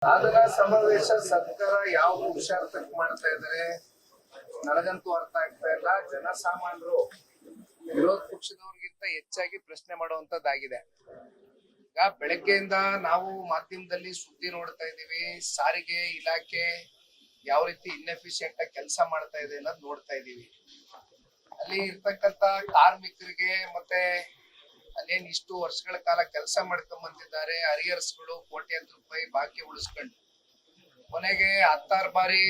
ಸಾಧನಾ ಸಮಾವೇಶ ಸರ್ಕಾರ ಯಾವ ಪುರುಷಾರ್ಥಕ್ಕೆ ಮಾಡ್ತಾ ಇದ್ದಾರೆ ನನಗಂತೂ ಅರ್ಥ ಆಗ್ತಾ ಇಲ್ಲ. ಜನಸಾಮಾನ್ಯರು ವಿರೋಧ ಪಕ್ಷದವ್ರಿಗಿಂತ ಹೆಚ್ಚಾಗಿ ಪ್ರಶ್ನೆ ಮಾಡುವಂತದ್ದಾಗಿದೆ. ಈಗ ಬೆಳಗ್ಗೆಯಿಂದ ನಾವು ಮಾಧ್ಯಮದಲ್ಲಿ ಸುದ್ದಿ ನೋಡ್ತಾ ಇದೀವಿ. ಸಾರಿಗೆ ಇಲಾಖೆ ಯಾವ ರೀತಿ ಇನ್ಎಫಿಷಿಯಂಟ್ ಆಗಿ ಕೆಲಸ ಮಾಡ್ತಾ ಇದೆ ಅನ್ನೋದು ನೋಡ್ತಾ ಇದೀವಿ. ಅಲ್ಲಿ ಇರ್ತಕ್ಕಂತ ಕಾರ್ಮಿಕರಿಗೆ ಮತ್ತೆ ಅಲ್ಲೇನ್ ಇಷ್ಟು ವರ್ಷಗಳ ಕಾಲ ಕೆಲಸ ಮಾಡ್ಕೊಂಡ್ ಬಂದಿದ್ದಾರೆ, ಅರಿಯರ್ಸ್ಗಳು ಕೋಟ್ಯಾಂತರ ರೂಪಾಯಿ ಬಾಕಿ ಉಳಿಸ್ಕೊಂಡು ಕೊನೆಗೆ 16 ಬಾರಿ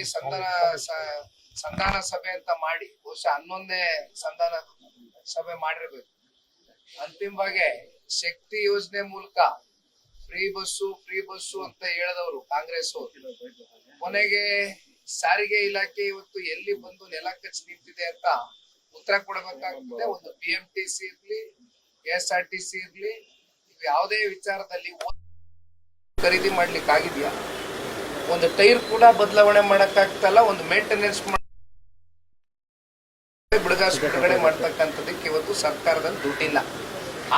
ಸಂಧಾನ ಸಭೆ ಅಂತ ಮಾಡಿ ಬಹುಶಃ 11ನೇ ಸಂಧಾನ ಸಭೆ ಮಾಡಿರ್ಬೇಕು. ಅಂತಿಮವಾಗಿ ಶಕ್ತಿ ಯೋಜನೆ ಮೂಲಕ ಫ್ರೀ ಬಸ್ಸು ಅಂತ ಹೇಳಿದವರು ಕಾಂಗ್ರೆಸ್ ಕೊನೆಗೆ ಸಾರಿಗೆ ಇಲಾಖೆ ಇವತ್ತು ಎಲ್ಲಿ ಬಂದು ನೆಲ ಕಚ್ಚಿ ನಿಂತಿದೆ ಅಂತ ಉತ್ತರ ಕೊಡಬೇಕಾಗ್ತದೆ. ಒಂದು BMTC ಇರ್ಲಿ, KSRTC ಇರ್ಲಿ, ಯಾವುದೇ ವಿಚಾರದಲ್ಲಿ ಖರೀದಿ ಮಾಡ್ಲಿಕ್ಕೆ ಆಗಿದ್ಯಾ? ಒಂದು ಟೈರ್ ಕೂಡ ಬದಲಾವಣೆ ಮಾಡಕ್ಕಾಗ್ತಲ್ಲ. ಒಂದು ಮೇಂಟೆನೆನ್ಸ್ ಬಿಡುಗಡೆ ಮಾಡ್ತಕ್ಕಂಥದಕ್ಕೆ ಇವತ್ತು ಸರ್ಕಾರದಲ್ಲಿ ದುಡ್ಡಿಲ್ಲ.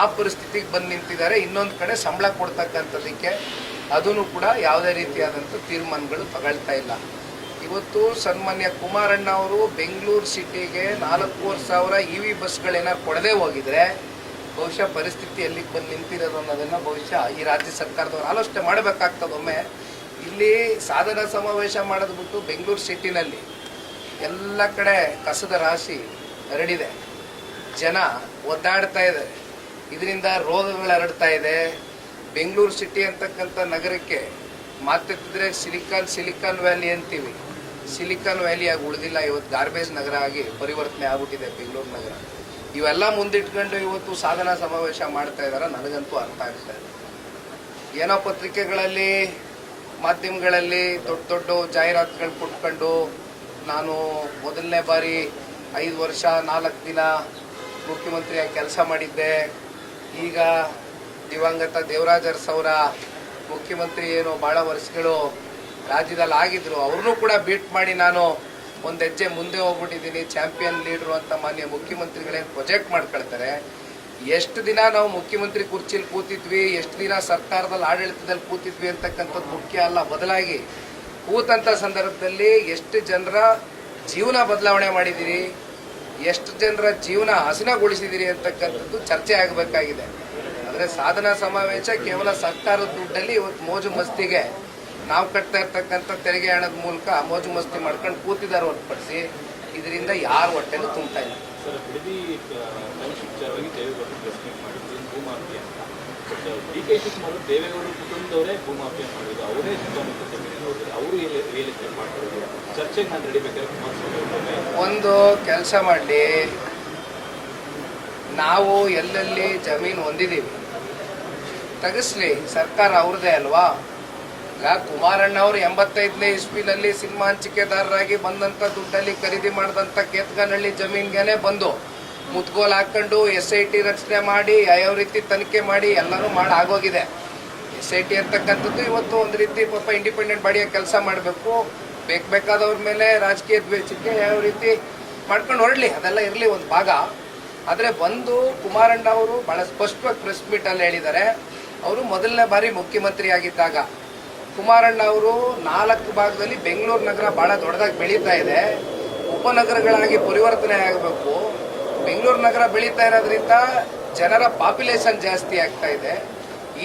ಆ ಪರಿಸ್ಥಿತಿಗೆ ಬಂದು ನಿಂತಿದ್ದಾರೆ. ಇನ್ನೊಂದು ಕಡೆ ಸಂಬಳ ಕೊಡ್ತಕ್ಕಂಥದಕ್ಕೆ ಅದನ್ನು ಕೂಡ ಯಾವುದೇ ರೀತಿಯಾದಂಥ ತೀರ್ಮಾನಗಳು ತಗೊಳ್ತಾ ಇಲ್ಲ. ಇವತ್ತು ಸನ್ಮಾನ್ಯ ಕುಮಾರಣ್ಣ ಅವರು ಬೆಂಗಳೂರು ಸಿಟಿಗೆ 4,500 EV ಬಸ್ಗಳೇನಾದ್ರು ಕೊಡದೆ ಹೋಗಿದ್ರೆ ಬಹುಶಃ ಪರಿಸ್ಥಿತಿ ಎಲ್ಲಿಗೆ ಬಂದು ನಿಂತಿರೋದು ಅನ್ನೋದನ್ನ ಬಹುಶಃ ಈ ರಾಜ್ಯ ಸರ್ಕಾರದವರು ಆಲೋಚನೆ ಮಾಡಬೇಕಾಗ್ತದೆ. ಒಮ್ಮೆ ಇಲ್ಲಿ ಸಾಧನಾ ಸಮಾವೇಶ ಮಾಡೋದು ಬಿಟ್ಟು ಬೆಂಗಳೂರು ಸಿಟಿನಲ್ಲಿ ಎಲ್ಲ ಕಡೆ ಕಸದ ರಾಶಿ ಹರಡಿದೆ, ಜನ ಒದ್ದಾಡ್ತಾ ಇದ್ದಾರೆ, ಇದರಿಂದ ರೋಗಗಳು ಹರಡ್ತಾ ಇದೆ. ಬೆಂಗಳೂರು ಸಿಟಿ ಅಂತಕ್ಕಂಥ ನಗರಕ್ಕೆ ಮಾತೆತ್ತಿದ್ರೆ ಸಿಲಿಕಾನ್ ವ್ಯಾಲಿ ಅಂತೀವಿ, ಸಿಲಿಕಾನ್ ವ್ಯಾಲಿ ಆಗಿ ಉಳಿದಿಲ್ಲ. ಇವತ್ತು ಗಾರ್ಬೇಜ್ ನಗರ ಆಗಿ ಪರಿವರ್ತನೆ ಆಗ್ಬಿಟ್ಟಿದೆ ಬೆಂಗಳೂರು ನಗರ. ಇವೆಲ್ಲ ಮುಂದಿಟ್ಕೊಂಡು ಇವತ್ತು ಸಾಧನಾ ಸಮಾವೇಶ ಮಾಡ್ತಾ ಇದಾರ, ನನಗಂತೂ ಅರ್ಥ ಆಗ್ತಾ ಇದೆ. ಏನೋ ಪತ್ರಿಕೆಗಳಲ್ಲಿ ಮಾಧ್ಯಮಗಳಲ್ಲಿ ದೊಡ್ಡ ಜಾಹೀರಾತುಗಳು ಕೊಟ್ಕೊಂಡು ನಾನು ಮೊದಲನೇ ಬಾರಿ 5 ವರ್ಷ 4 ದಿನ ಮುಖ್ಯಮಂತ್ರಿಯಾಗಿ ಕೆಲಸ ಮಾಡಿದ್ದೆ, ಈಗ ದಿವಂಗತ ದೇವರಾಜ ಅರಸು ಅವರ ಮುಖ್ಯಮಂತ್ರಿ ಏನು ಭಾಳ ವರ್ಷಗಳು ರಾಜ್ಯದಲ್ಲಿ ಆಗಿದ್ರು, ಅವ್ರನ್ನೂ ಕೂಡ ಬೀಟ್ ಮಾಡಿ ನಾನು ಒಂದು ಹೆಜ್ಜೆ ಮುಂದೆ ಹೋಗ್ಬಿಟ್ಟಿದ್ದೀನಿ, ಚಾಂಪಿಯನ್ ಲೀಡ್ರು ಅಂತ ಮಾನ್ಯ ಮುಖ್ಯಮಂತ್ರಿಗಳೇನು ಪ್ರೊಜೆಕ್ಟ್ ಮಾಡ್ಕೊಳ್ತಾರೆ. ಎಷ್ಟು ದಿನ ನಾವು ಮುಖ್ಯಮಂತ್ರಿ ಕುರ್ಚಿಲಿ ಕೂತಿದ್ವಿ, ಎಷ್ಟು ದಿನ ಸರ್ಕಾರದಲ್ಲಿ ಆಡಳಿತದಲ್ಲಿ ಕೂತಿದ್ವಿ ಅಂತಕ್ಕಂಥದ್ದು ಮುಖ್ಯ ಅಲ್ಲ. ಬದಲಾಗಿ ಕೂತಂಥ ಸಂದರ್ಭದಲ್ಲಿ ಎಷ್ಟು ಜನರ ಜೀವನ ಬದಲಾವಣೆ ಮಾಡಿದ್ದೀರಿ, ಎಷ್ಟು ಜನರ ಜೀವನ ಹಸನಗೊಳಿಸಿದಿರಿ ಅಂತಕ್ಕಂಥದ್ದು ಚರ್ಚೆ ಆಗಬೇಕಾಗಿದೆ. ಆದರೆ ಸಾಧನಾ ಸಮಾವೇಶ ಕೇವಲ ಸರ್ಕಾರದ ದುಡ್ಡಲ್ಲಿ ಇವತ್ತು ಮೋಜು ಮಸ್ತಿಗೆ ನಾವು ಕಟ್ತಾ ಇರ್ತಕ್ಕಂಥ ತೆರಿಗೆ ಹಣದ ಮೂಲಕ ಮೋಜು ಮಸ್ತಿ ಮಾಡ್ಕೊಂಡು ಕೂತಿದ್ದಾರೆ ಹೊರತುಪಡಿಸಿ ಇದರಿಂದ ಯಾರ ಹೊಟ್ಟೆನೂ ತುಂಬ್ತಾ ಇಲ್ಲ. DK ಶಿವಕುಮಾರ್ ದೇವೇಗೌಡರು ಕುಟುಂಬದವರೇ ಭೂಮಾಫಿಯಾ ಮಾಡಿದ್ರು, ಅವರೇ ಅವರು ಚರ್ಚೆಗೆ ನಾನು ನಡಿಬೇಕಾದ್ರೆ ಒಂದು ಕೆಲಸ ಮಾಡಲಿ, ನಾವು ಎಲ್ಲೆಲ್ಲಿ ಜಮೀನು ಹೊಂದಿದ್ದೀವಿ ತೆಗಿಸ್ಲಿ, ಸರ್ಕಾರ ಅವ್ರದೇ ಅಲ್ವಾ. ಈಗ ಕುಮಾರಣ್ಣ ಅವರು 85ನೇ ಇಸ್ವಿನಲ್ಲಿ ಸಿನಿಮಾ ಹಂಚಿಕೆದಾರರಾಗಿ ಬಂದಂಥ ದುಡ್ಡಲ್ಲಿ ಖರೀದಿ ಮಾಡಿದಂಥ ಕೇತ್ಗನಹಳ್ಳಿ ಜಮೀನ್ಗೆನೆ ಬಂದು ಮುತ್ಗೋಲ್ ಹಾಕೊಂಡು SIT ರಚನೆ ಮಾಡಿ ಯಾವ ರೀತಿ ತನಿಖೆ ಮಾಡಿ ಎಲ್ಲರೂ ಮಾಡಿ ಆಗೋಗಿದೆ. SIT ಅಂತಕ್ಕಂಥದ್ದು ಇವತ್ತು ಒಂದು ರೀತಿ ಪಾಪ ಇಂಡಿಪೆಂಡೆಂಟ್ ಬಾಡಿಯಾಗಿ ಕೆಲಸ ಮಾಡಬೇಕು, ಬೇಕಾದವ್ರ ಮೇಲೆ ರಾಜಕೀಯ ದ್ವೇಷಕ್ಕೆ ಯಾವ ರೀತಿ ಮಾಡ್ಕೊಂಡು ಹೊರಡ್ಲಿ, ಅದೆಲ್ಲ ಇರಲಿ ಒಂದು ಭಾಗ. ಆದರೆ ಬಂದು ಕುಮಾರಣ್ಣ ಅವರು ಭಾಳ ಸ್ಪಷ್ಟವಾಗಿ ಪ್ರೆಸ್ ಮೀಟಲ್ಲಿ ಹೇಳಿದ್ದಾರೆ, ಅವರು ಮೊದಲನೇ ಬಾರಿ ಮುಖ್ಯಮಂತ್ರಿ ಆಗಿದ್ದಾಗ ಕುಮಾರಣ್ಣ ಅವರು 4 ಭಾಗದಲ್ಲಿ ಬೆಂಗಳೂರು ನಗರ ಭಾಳ ದೊಡ್ಡದಾಗಿ ಬೆಳೀತಾ ಇದೆ, ಉಪನಗರಗಳಾಗಿ ಪರಿವರ್ತನೆ ಆಗಬೇಕು. ಬೆಂಗಳೂರು ನಗರ ಬೆಳೀತಾ ಇರೋದ್ರಿಂದ ಜನರ ಪಾಪ್ಯುಲೇಷನ್ ಜಾಸ್ತಿ ಆಗ್ತಾ ಇದೆ.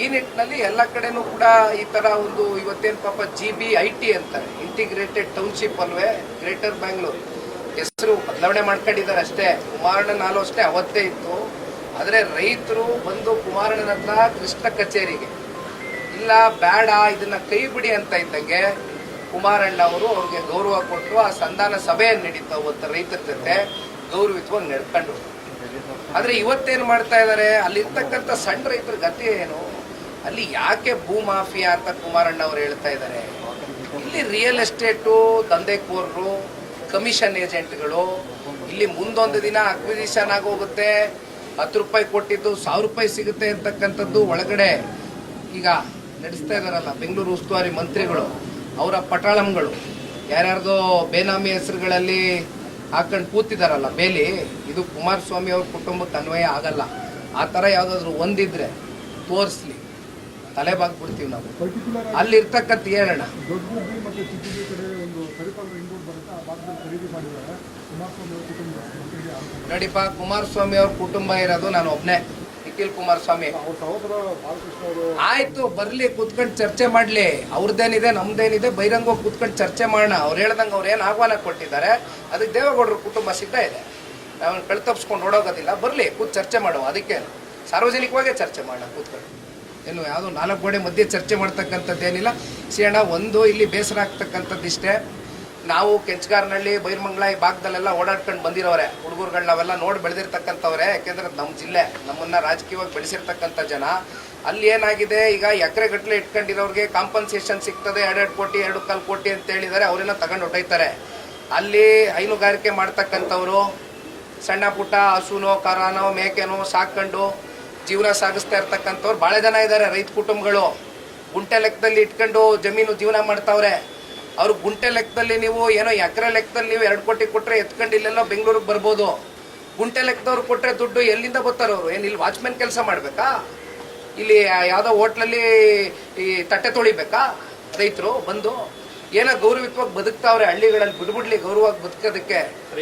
ಈ ನಿಟ್ಟಿನಲ್ಲಿ ಎಲ್ಲ ಕಡೆನೂ ಕೂಡ ಈ ಥರ ಒಂದು ಇವತ್ತೇನು ಪಾಪ GBIT ಅಂತಾರೆ, ಇಂಟಿಗ್ರೇಟೆಡ್ ಟೌನ್ಶಿಪ್ ಅಲ್ವೇ, ಗ್ರೇಟರ್ ಬ್ಯಾಂಗ್ಳೂರ್ ಹೆಸರು ಬದಲಾವಣೆ ಮಾಡ್ಕೊಂಡಿದ್ದಾರೆ ಅಷ್ಟೇ. ಕುಮಾರಣ್ಣನ ಆಲೋಚನೆ ಅವತ್ತೇ ಇತ್ತು. ಆದರೆ ರೈತರು ಬಂದು ಕುಮಾರಣ್ಣನ ಹತ್ರ ಕೃಷ್ಣ ಕಚೇರಿಗೆ ಇಲ್ಲ ಬೇಡ ಇದನ್ನ ಕೈ ಬಿಡಿ ಅಂತ ಇದ್ದಂಗೆ ಕುಮಾರಣ್ಣ ಅವರು ಅವ್ರಿಗೆ ಗೌರವ ಕೊಟ್ಟು ಆ ಸಂಧಾನ ಸಭೆಯನ್ನು ನಡೀತಾ ಅವತ್ತು ರೈತರ ಜೊತೆ ಗೌರವಿತ್ವಾಗಿ ನಡ್ಕೊಂಡು. ಆದರೆ ಇವತ್ತೇನು ಮಾಡ್ತಾ ಇದ್ದಾರೆ, ಅಲ್ಲಿರ್ತಕ್ಕಂಥ ಸಣ್ಣ ರೈತರ ಗತಿ ಏನು, ಅಲ್ಲಿ ಯಾಕೆ ಭೂ ಮಾಫಿಯಾ ಅಂತ ಕುಮಾರಣ್ಣ ಅವರು ಹೇಳ್ತಾ ಇದ್ದಾರೆ. ಇಲ್ಲಿ ರಿಯಲ್ ಎಸ್ಟೇಟು ದಂಧೆಕೋರರು, ಕಮಿಷನ್ ಏಜೆಂಟ್ಗಳು, ಇಲ್ಲಿ ಮುಂದೊಂದು ದಿನ ಅಕ್ವಿಸಿಷನ್ ಆಗೋಗುತ್ತೆ, 10 ರೂಪಾಯಿ ಕೊಟ್ಟಿದ್ದು 1000 ರೂಪಾಯಿ ಸಿಗುತ್ತೆ ಅಂತಕ್ಕಂಥದ್ದು ಒಳಗಡೆ ಈಗ ನಡೆಸ್ತಾ ಇದಾರಲ್ಲ ಬೆಂಗಳೂರು ಉಸ್ತುವಾರಿ ಮಂತ್ರಿಗಳು, ಅವರ ಪಟಾಳಂಗಳು ಯಾರ್ಯಾರ್ದೋ ಬೇನಾಮಿ ಹೆಸರುಗಳಲ್ಲಿ ಹಾಕೊಂಡು ಕೂತಿದಾರಲ್ಲ ಬೇಲಿ, ಇದು ಕುಮಾರಸ್ವಾಮಿ ಅವ್ರ ಕುಟುಂಬಕ್ಕೆ ಅನ್ವಯ ಆಗಲ್ಲ. ಆ ಥರ ಯಾವುದಾದ್ರೂ ಒಂದಿದ್ರೆ ತೋರಿಸ್ಲಿ. ತಲೆ ಬಾಗ್ಬಿಡ್ತೀವಿ ನಾವು. ಅಲ್ಲಿರ್ತಕ್ಕಂಥ ಹೇಳೋಣ ದೊಡ್ಡಗುಬ್ಬಿ ಮತ್ತು ಚಿಕ್ಕಗುಬ್ಬಿ ಕಡೆ ಒಂದು ಸರಿಪಾದ ಇಂಡೋರ್ ಬರುತ್ತೆ, ಆ ಭಾಗದಲ್ಲಿ ಖರೀದಿ ಮಾಡಿದ್ದಾರೆ ಕುಮಾರಸ್ವಾಮಿ ಅವರ ಕುಟುಂಬ ಮಂತ್ರಿಗೆ ಆರೋಪ. ನೋಡಿಪ್ಪ, ಕುಮಾರಸ್ವಾಮಿ ಅವ್ರ ಕುಟುಂಬ ಇರೋದು ನಾನು ಒಬ್ಬನೇ, ನಿಖಿಲ್ ಕುಮಾರಸ್ವಾಮಿ. ಅವ್ರ ಸಹೋದರ ಬಾಲಕೃಷ್ಣ ಅವರು ಆಯ್ತು, ಬರ್ಲಿ, ಕೂತ್ಕೊಂಡು ಚರ್ಚೆ ಮಾಡ್ಲಿ. ಅವ್ರದ್ದೇನಿದೆ ನಮ್ದೇನಿದೆ ಬಹಿರಂಗವಾಗಿ ಕೂತ್ಕೊಂಡು ಚರ್ಚೆ ಮಾಡೋಣ. ಅವ್ರು ಹೇಳ್ದಂಗೆ ಅವ್ರು ಏನು ಆಹ್ವಾನ ಕೊಟ್ಟಿದ್ದಾರೆ ಅದಕ್ಕೆ ದೇವೇಗೌಡರ ಕುಟುಂಬ ಸಿದ್ಧ ಇದೆ. ನಾವು ಕಳ್ತಪ್ಸ್ಕೊಂಡು ಓಡೋಗೋದಿಲ್ಲ. ಬರ್ಲಿ, ಕೂತ್ ಚರ್ಚೆ ಮಾಡುವ. ಅದಕ್ಕೆ ಸಾರ್ವಜನಿಕವಾಗೇ ಚರ್ಚೆ ಮಾಡೋಣ ಕೂತ್ಕೊಂಡು. ಏನು ಯಾವುದೋ 4 ಗೋಡೆ ಮಧ್ಯೆ ಚರ್ಚೆ ಮಾಡ್ತಕ್ಕಂಥದ್ದೇನಿಲ್ಲ. ಸಿಯಣ್ಣ, ಒಂದು ಇಲ್ಲಿ ಬೇಸರ ಆಗ್ತಕ್ಕಂಥದ್ದಿಷ್ಟೇ, ನಾವು ಕೆಂಚಗಾರನಹಳ್ಳಿ, ಬೈರಮಂಗಲ ಈ ಭಾಗದಲ್ಲೆಲ್ಲ ಓಡಾಡ್ಕೊಂಡು ಬಂದಿರೋರೆ ಹುಡುಗರುಗಳು, ನಾವೆಲ್ಲ ನೋಡಿ ಬೆಳೆದಿರ್ತಕ್ಕಂಥವ್ರೆ. ಯಾಕೆಂದ್ರೆ ನಮ್ಮ ಜಿಲ್ಲೆ, ನಮ್ಮನ್ನು ರಾಜಕೀಯವಾಗಿ ಬೆಳೆಸಿರ್ತಕ್ಕಂಥ ಜನ. ಅಲ್ಲಿ ಏನಾಗಿದೆ, ಈಗ ಎಕರೆಗಟ್ಟಲೆ ಇಟ್ಕೊಂಡಿರೋರಿಗೆ ಕಾಂಪನ್ಸೇಷನ್ ಸಿಗ್ತದೆ, 2 ಕೋಟಿ 2.25 ಕೋಟಿ ಅಂತ ಹೇಳಿದ್ದಾರೆ. ಅವರೇನೋ ತಗೊಂಡು ಹೊಟ್ಟೋಯ್ತಾರೆ. ಅಲ್ಲಿ ಹೈನುಗಾರಿಕೆ ಮಾಡ್ತಕ್ಕಂಥವ್ರು ಸಣ್ಣ ಪುಟ್ಟ ಹಸುನೋ ಕರಾನೋ ಮೇಕೆನೋ ಸಾಕೊಂಡು ಜೀವನ ಸಾಗಿಸ್ತಾ ಇರ್ತಕ್ಕಂಥವ್ರು ಭಾಳ ಜನ ಇದ್ದಾರೆ. ರೈತ ಕುಟುಂಬಗಳು ಗುಂಟೆ ಲೆಕ್ಕದಲ್ಲಿ ಇಟ್ಕೊಂಡು ಜಮೀನು ಜೀವನ ಮಾಡ್ತಾವ್ರೆ. ಅವ್ರು ಗುಂಟೆ ಲೆಕ್ಕದಲ್ಲಿ ನೀವು ಏನೋ ಎಕರೆ ಲೆಕ್ಕದಲ್ಲಿ ನೀವು 2 ಕೋಟಿ ಕೊಟ್ಟರೆ ಎತ್ಕೊಂಡು ಇಲ್ಲೆಲ್ಲೋ ಬೆಂಗಳೂರಿಗೆ ಬರ್ಬೋದು. ಗುಂಟೆ ಲೆಕ್ಕದವ್ರು ಕೊಟ್ಟರೆ ದುಡ್ಡು ಎಲ್ಲಿಂದ ಬರ್ತಾರೆ ಅವರು? ಏನು ಇಲ್ಲಿ ವಾಚ್ಮೆನ್ ಕೆಲಸ ಮಾಡಬೇಕಾ? ಇಲ್ಲಿ ಯಾವುದೋ ಹೋಟ್ಲಲ್ಲಿ ಈ ತಟ್ಟೆ ತೊಳಿಬೇಕಾ ರೈತರು ಬಂದು? ಏನೋ ಗೌರವಿತವಾಗಿ ಬದುಕ್ತಾವ್ರೆ ಹಳ್ಳಿಗಳಲ್ಲಿ. ಬಿಡ್ಬಿಡ್ಲಿ ಗೌರವವಾಗಿ ಬದುಕೋದಕ್ಕೆ.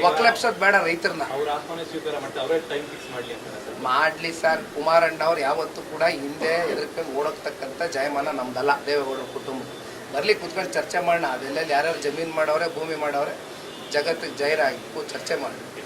ಒಕ್ಲೆಪ್ಸೋದು ಬೇಡ ರೈತರನ್ನ. ಅವ್ರ ಆತ್ಮನೆ ಸ್ವೀಕಾರ ಮಾಡ್ತಾರೆ, ಅವರೇ ಟೈಮ್ ಫಿಕ್ಸ್ ಮಾಡಲಿ ಅಂತ ಮಾಡಲಿ ಸರ್. ಕುಮಾರಣ್ಣ ಅವ್ರು ಯಾವತ್ತೂ ಕೂಡ ಹಿಂದೆ ಎದುರ್ಕೊಂಡು ಓಡೋಗ್ತಕ್ಕಂಥ ಜಯಮಾನ ನಮ್ದಲ್ಲ, ದೇವೇಗೌಡರ ಕುಟುಂಬ. ಬರ್ಲಿ, ಕೂತ್ಕೊಂಡು ಚರ್ಚೆ ಮಾಡೋಣ. ಅದೆಲ್ಲ ಯಾರ್ಯಾರು ಜಮೀನು ಮಾಡವ್ರೆ, ಭೂಮಿ ಮಾಡವ್ರೆ, ಜಗತ್ತಿಗೆ ಜೈರಾಗಿ ಚರ್ಚೆ ಮಾಡಿ.